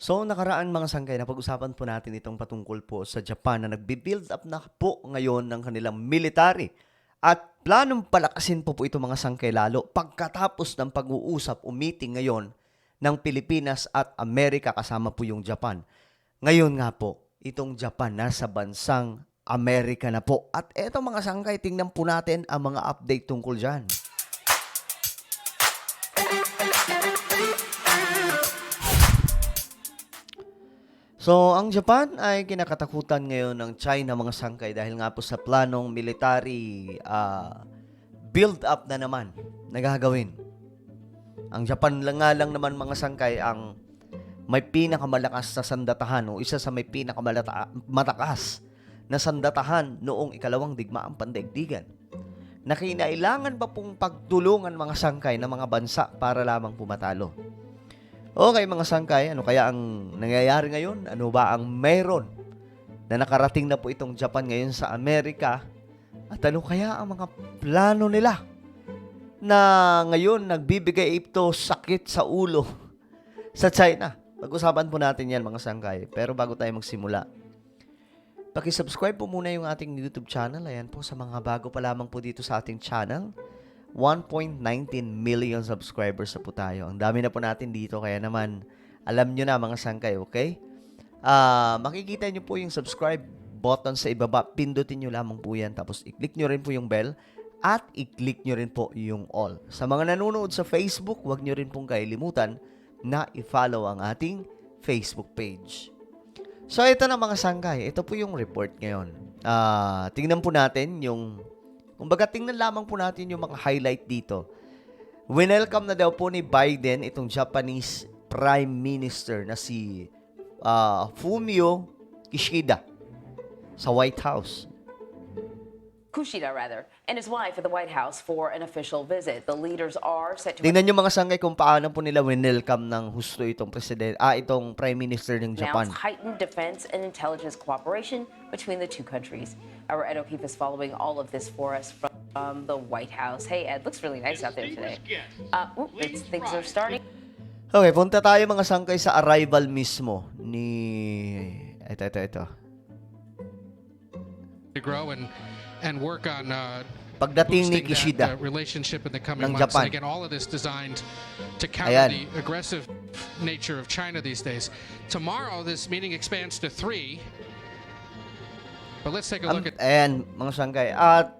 So, nakaraan mga sangkay, napag-usapan po natin itong patungkol po sa Japan na nagbi-build up na po ngayon ng kanilang military. At planong palakasin po ito mga sangkay lalo pagkatapos ng pag-uusap o meeting ngayon ng Pilipinas at Amerika kasama po yung Japan. Ngayon nga po, itong Japan nasa bansang Amerika na po. At eto mga sangkay, tingnan po natin ang mga update tungkol dyan. So, ang Japan ay kinakatakutan ngayon ng China mga sangkay dahil nga po sa planong military build-up na naman na gagawin. Ang Japan lang nga lang naman mga sangkay ang may pinakamalakas na sandatahan o isa sa may pinakamatakas na sandatahan noong ikalawang digmaang pandaigdigan. Na kinailangan pa pong pagtulungan mga sangkay ng mga bansa para lamang pumatalo. Okay mga sangkay, ano kaya ang nangyayari ngayon? Ano ba ang meron na nakarating na po itong Japan ngayon sa Amerika? At ano kaya ang mga plano nila na ngayon nagbibigay ito sakit sa ulo sa China? Pag-usapan po natin yan mga sangkay. Pero bago tayo magsimula, paki-subscribe po muna yung ating YouTube channel. Ayan po sa mga bago pa lamang po dito sa ating channel. 1.19 million subscribers na po tayo. Ang dami na po natin dito. Kaya naman, alam nyo na mga sangkay, okay? Makikita nyo po yung subscribe button sa ibaba. Pindutin nyo lamang po yan. Tapos i-click nyo rin po yung bell. At i-click nyo rin po yung all. Sa mga nanonood sa Facebook, huwag nyo rin pong kailimutan na i-follow ang ating Facebook page. So, ito na mga sangkay. Ito po yung report ngayon. Tingnan po natin yung kumbaga, tingnan lamang po natin yung mga highlight dito. Winelcome na daw po ni Biden itong Japanese Prime Minister na si Fumio Kishida sa White House. Kushida, and his wife at the White House for an official visit. The leaders are set to Tingnan nyo mga sangay kung paano po nila winelcome ng husto itong itong Prime Minister ng Japan. announce heightened defense and intelligence cooperation between the two countries. Our Ed O'Keefe is following all of this for us from the White House. Hey, Ed, looks really nice out there today. Things are starting. Okay, punta tayo mga sangkay sa arrival mismo ni ito. To grow and work on Pagdating ni boosting Kishida that relationship in the coming ng months. Japan. And again, all of this designed to counter Ayan. the aggressive nature of China these days. Tomorrow, this meeting expands to 3. But let's take a look at... Ayan, mga sangkay. At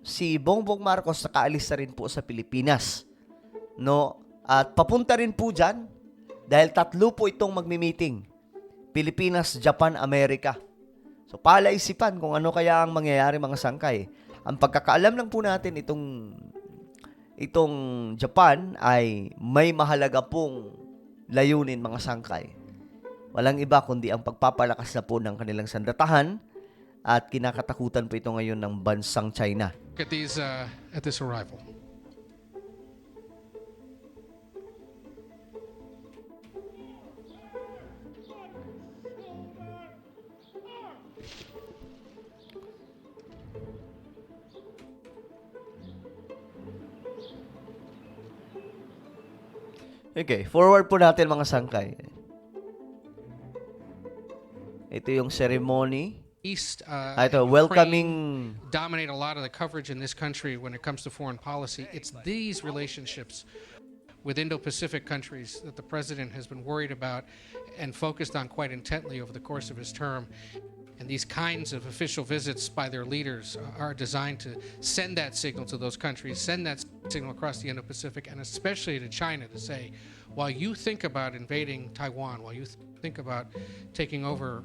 si Bongbong Marcos nakaalis na rin po sa Pilipinas. No? At papunta rin po dyan dahil 3 po itong magmi-meeting. Pilipinas, Japan, Amerika. So, palaisipan kung ano kaya ang mangyayari mga sangkay. Ang pagkakaalam lang po natin itong Japan ay may mahalaga pong layunin mga sangkay. Walang iba kundi ang pagpapalakas na po ng kanilang sandatahan at kinakatakutan po ito ngayon ng bansang China. At this arrival. Okay, forward po natin mga sangkay. Ito yung ceremony. East Ito, and welcoming Ukraine dominate a lot of the coverage in this country when it comes to foreign policy. It's these relationships with Indo-Pacific countries that the president has been worried about and focused on quite intently over the course of his term. And these kinds of official visits by their leaders are designed to send that signal to those countries, send that signal across the Indo-Pacific, and especially to China to say, while you think about invading Taiwan, while you think about taking over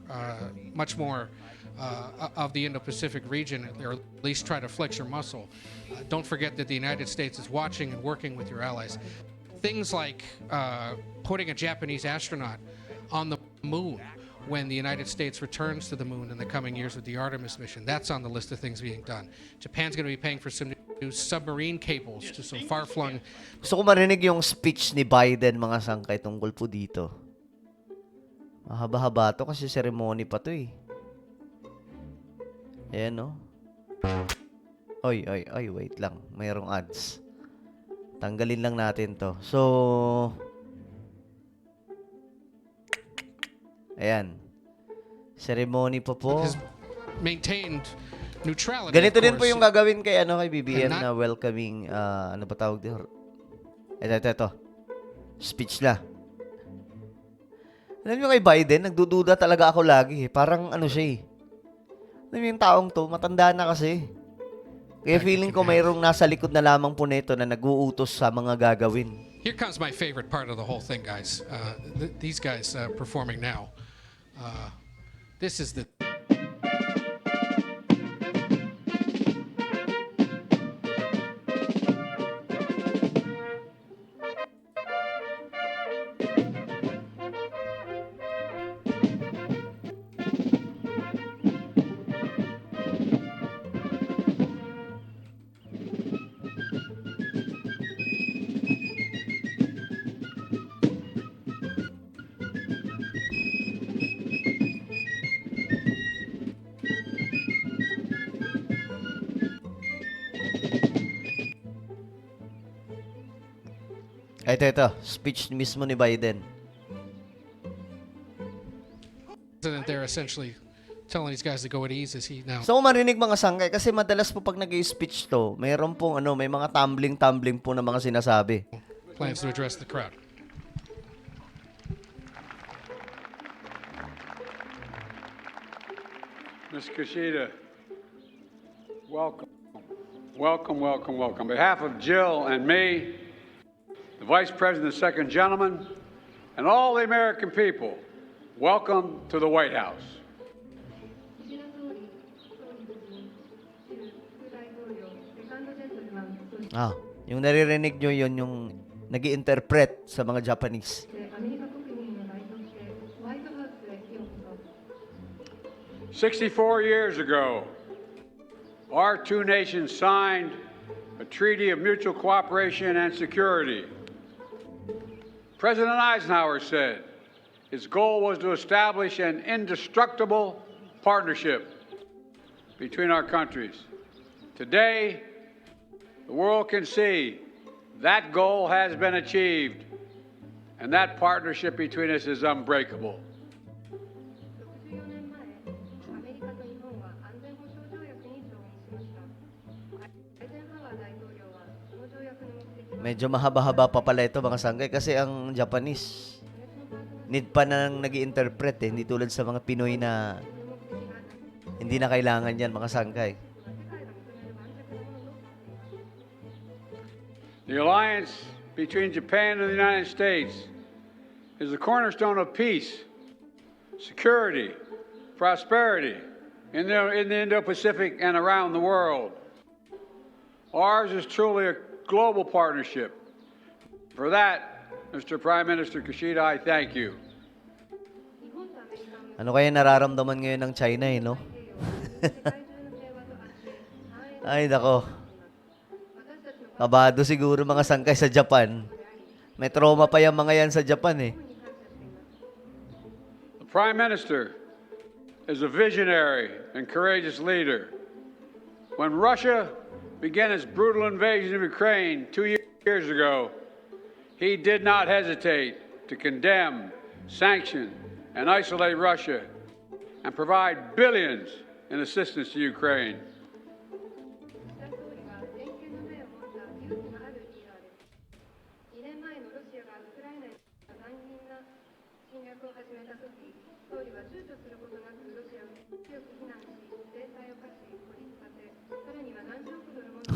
much more of the Indo-Pacific region, or at least try to flex your muscle, don't forget that the United States is watching and working with your allies. Things like putting a Japanese astronaut on the moon when the United States returns to the moon in the coming years with the Artemis mission. That's on the list of things being done. Japan's going to be paying for some new submarine cables to some far-flung... Gusto ko marinig yung speech ni Biden mga sangkay tungkol po dito. Mahaba-haba to kasi ceremony pa to eh. Ayan no. Oy, wait lang. Mayroong ads. Tanggalin lang natin to. So, Ayan. Ceremony pa po. has maintained neutrality. Ganito of din po course. yung gagawin kay kay BBM And na welcoming ano ba tawag dito? Ito. Speech la. Alam niyo kay Biden, nagdududa talaga ako lagi. Parang ano siya eh. Alam niyo yung taong to, matanda na kasi. Kaya feeling ko mayroong nasa likod na lamang po nito na nag-uutos sa mga gagawin. Here comes my favorite part of the whole thing, guys. These guys performing now. This is the Ito. Speech mismo ni Biden. president there essentially telling these guys to go at ease as he now So, marinig mga sangkay, kasi madalas po pag nag-speech to, mayroon pong may mga tumbling-tumbling po na mga sinasabi. plans to address the crowd. Ms. Kushida, welcome. Welcome. On behalf of Jill and me, the Vice President and Second Gentleman, and all the American people, welcome to the White House. Yung naririnig nyo, yun yung nag-i-interpret sa mga Japanese. 64 years ago, our two nations signed a treaty of mutual cooperation and security. President Eisenhower said his goal was to establish an indestructible partnership between our countries. Today, the world can see that goal has been achieved, and that partnership between us is unbreakable. Medyo mahaba-haba pa pala ito mga sangkay kasi ang Japanese need pa nang nag-i-interpret eh. Hindi tulad sa mga Pinoy na hindi na kailangan yan mga sangkay. The alliance between Japan and the United States is the cornerstone of peace, security, prosperity in the Indo-Pacific and around the world. Ours is truly a global partnership. For that, Mr. Prime Minister Kishida, I thank you. Ano kaya nararamdaman ngayon ng China no? Ay, nako. Kabado siguro mga sangkay sa Japan. May trauma pa yung mga yan sa Japan eh. The Prime Minister is a visionary and courageous leader. When Russia began its brutal invasion of Ukraine 2 years ago, he did not hesitate to condemn, sanction, and isolate Russia and provide billions in assistance to Ukraine.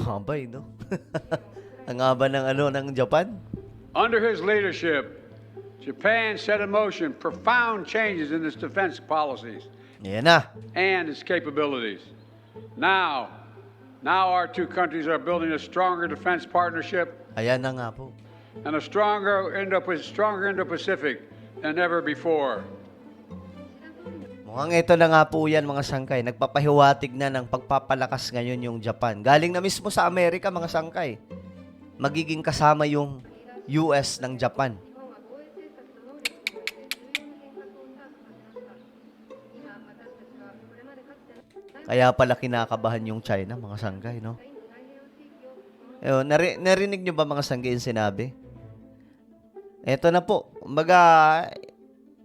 Habay, no? Ang haba ng Japan. Under his leadership, Japan set in motion profound changes in its defense policies Yan na. and its capabilities. Now our two countries are building a stronger defense partnership Ayan na nga po. and a stronger Indo-Pacific than ever before. Mukhang ito na nga po yan mga sangkay. Nagpapahiwatig na ng pagpapalakas ngayon yung Japan. Galing na mismo sa Amerika mga sangkay. Magiging kasama yung US ng Japan. Kaya pala kinakabahan yung China mga sangkay, no? Ewan, narinig nyo ba mga sangkay yung sinabi? Eto na po. Kumbaga,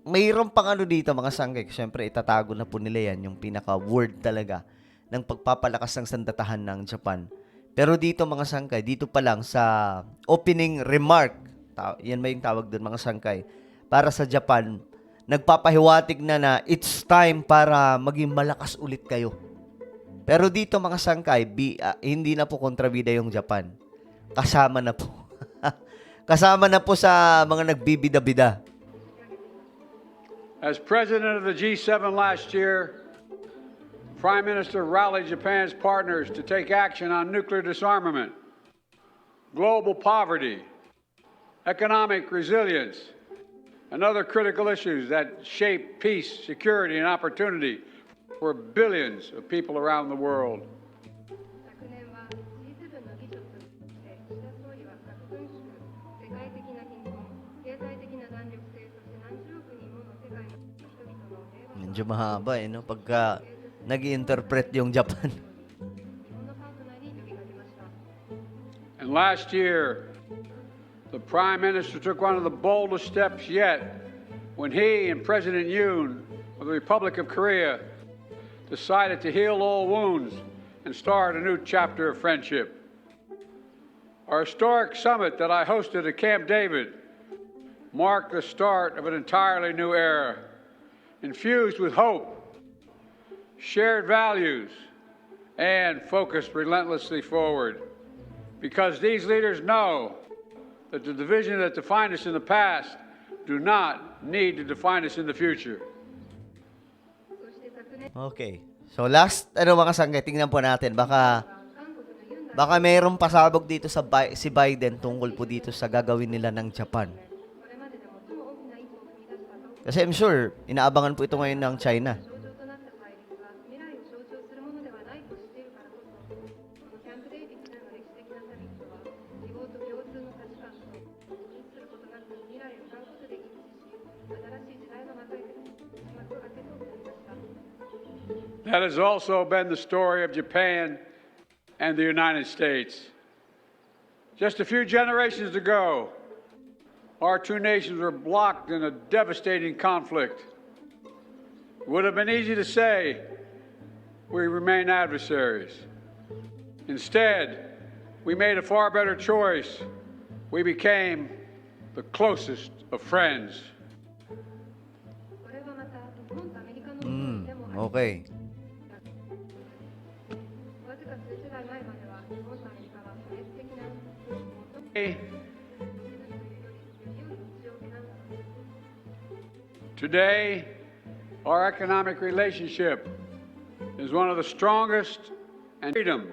mayroon pang ano dito mga sangkay. Siyempre, itatago na po nila yan, yung pinaka-word talaga ng pagpapalakas ng sandatahan ng Japan. Pero dito mga sangkay, dito pa lang sa opening remark, yan ba yung tawag doon mga sangkay, para sa Japan, nagpapahiwatig na it's time para maging malakas ulit kayo. Pero dito mga sangkay, hindi na po kontrabida yung Japan. Kasama na po. Kasama na po sa mga nagbibida-bida. As president of the G7 last year, Prime Minister rallied Japan's partners to take action on nuclear disarmament, global poverty, economic resilience, and other critical issues that shape peace, security, and opportunity for billions of people around the world. 昨年は G7 の議長として岸田総理は核軍縮、世界的な貧困、経済的な弾力性、そして何十億人もの世界の人々の平和と Medyo mahaba no? Pagka nag-i-interpret yung Japan. 日本のパートナーに呼びかけました。 And last year, the Prime Minister took one of the boldest steps yet when he and President Yoon of the Republic of Korea decided to heal all wounds and start a new chapter of friendship. Our historic summit that I hosted at Camp David marked the start of an entirely new era, infused with hope, shared values, and focused relentlessly forward. Because these leaders know that the division that defined us in the past do not need to define us in the future. そして昨年 Okay. So last, mga sangkay, tingnan po natin. Baka 韓国のユン大 Baka mayroong pasabog dito sa si Biden tungkol po dito sa gagawin nila ng Japan. これまでで最も大きな一歩を踏み出したと Kasi I'm sure, inaabangan po ito ngayon ng China. 象徴となった対立は未来を象徴するものではないとしているからこそ、このキャンプデービッドでの歴史的なサミットは希望と共通の価値観と一致することなく未来を韓国で一致し、新しい時代の幕開けとなりました。 That has also been the story of Japan and the United States. Just a few generations ago, our two nations were blocked in a devastating conflict. It would have been easy to say we remain adversaries. Instead, we made a far better choice. We became the closest of friends. これはまた日本とアメリカの動きでもあり Okay. わずか数時代前までは日本とアメリカは差別的な最も Today, 強い日常を選んだのです。 Today, our economic relationship is one of the strongest and freedom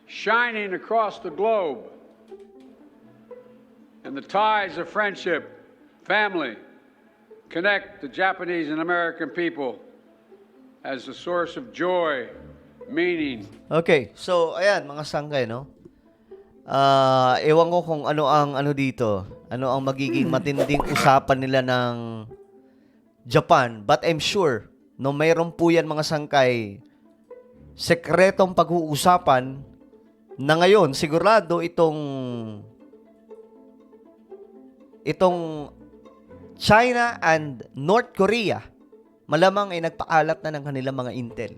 shining across the globe. And the ties of friendship, family, connect the Japanese and American people as a source of joy, meaning. Okay. So, ayan, mga sangkay, no? Ewan ko kung ano ang ano dito. Ano ang magiging matinding usapan nila ng Japan. But I'm sure, no, mayroon po yan mga sangkay, sekretong pag-uusapan na ngayon, sigurado itong China and North Korea, malamang ay nagpaalat na ng kanilang mga intel.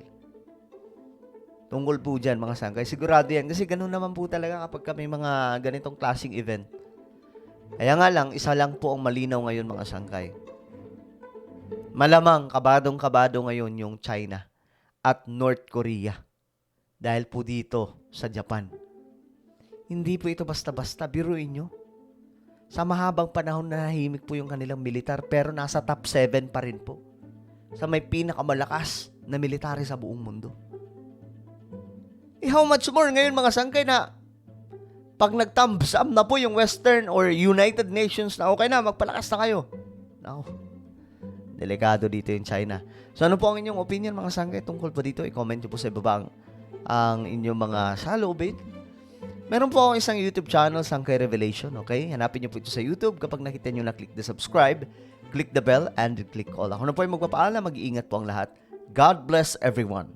Tungkol po dyan, mga sangkay. Sigurado yan. Kasi ganun naman po talaga kapag may mga ganitong klaseng event. Kaya nga lang, isa lang po ang malinaw ngayon, mga sangkay. Malamang, kabadong-kabado ngayon yung China at North Korea. Dahil po dito sa Japan. Hindi po ito basta-basta. Biruin nyo. Sa mahabang panahon na nahimik po yung kanilang militar, pero nasa top 7 pa rin po. Sa may pinakamalakas na military sa buong mundo. How much more ngayon mga sangkay na pag nag-thumbs up na po yung Western or United Nations na okay na, magpalakas na kayo. Nako, delikado dito yung China. So ano po ang inyong opinion mga sangkay tungkol po dito? I-comment nyo po sa ibaba ang inyong mga saloobin. Meron po akong isang YouTube channel, Sangkay Revelation, okay? Hanapin nyo po ito sa YouTube. Kapag nakita nyo na click the subscribe, click the bell, and click all. Ako na po yung magpapaalam. Mag-iingat po ang lahat. God bless everyone.